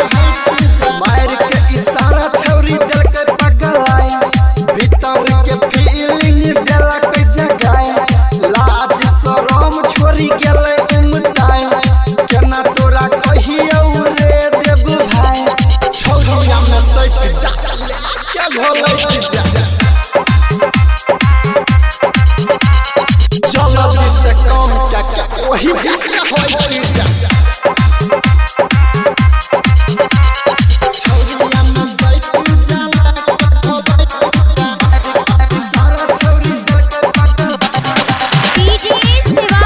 मार के इशारा छौरी दिल के पगलाए भीतर के फीलिंग दिल के जगाए लाज शरम छोड़ी गेले उमताए केना तोरा कहियो रे देव भाई छौरिया में सट जा क्या घोलै जा जल्दी से काम क्या वही जैसे होई जा छौरिया में सट जाला सारा छौरी दिल के पगल DJ Shiva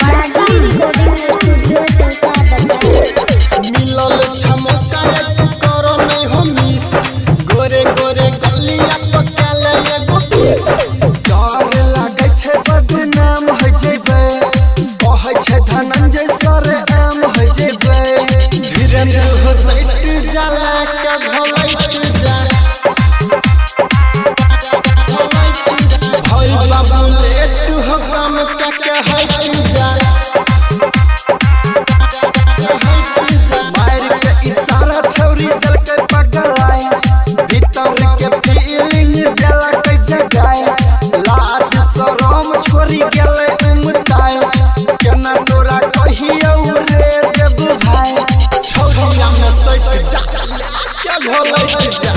Marathi recording studio Chausa बाजार मिलल छमका करो नहीं हो मिस गोरे गोरे गलिया पकाल एगो किस डर लागे छे बदनाम हो जेबे कहै छे धनंजय सर आम हो जेबे धीरेन्द्र हो सट जाला के भलैत जा भई बाबू लेट हो काम के हट जा मार के इशारा छौरी दिल के पगलाए भीतर के फीलिंग दिल के जगाए लाज शरम छोड़ी गेले उमताए केना तोरा कहियो रे देव भाई छौरिया में सट जा क्या घोलै जा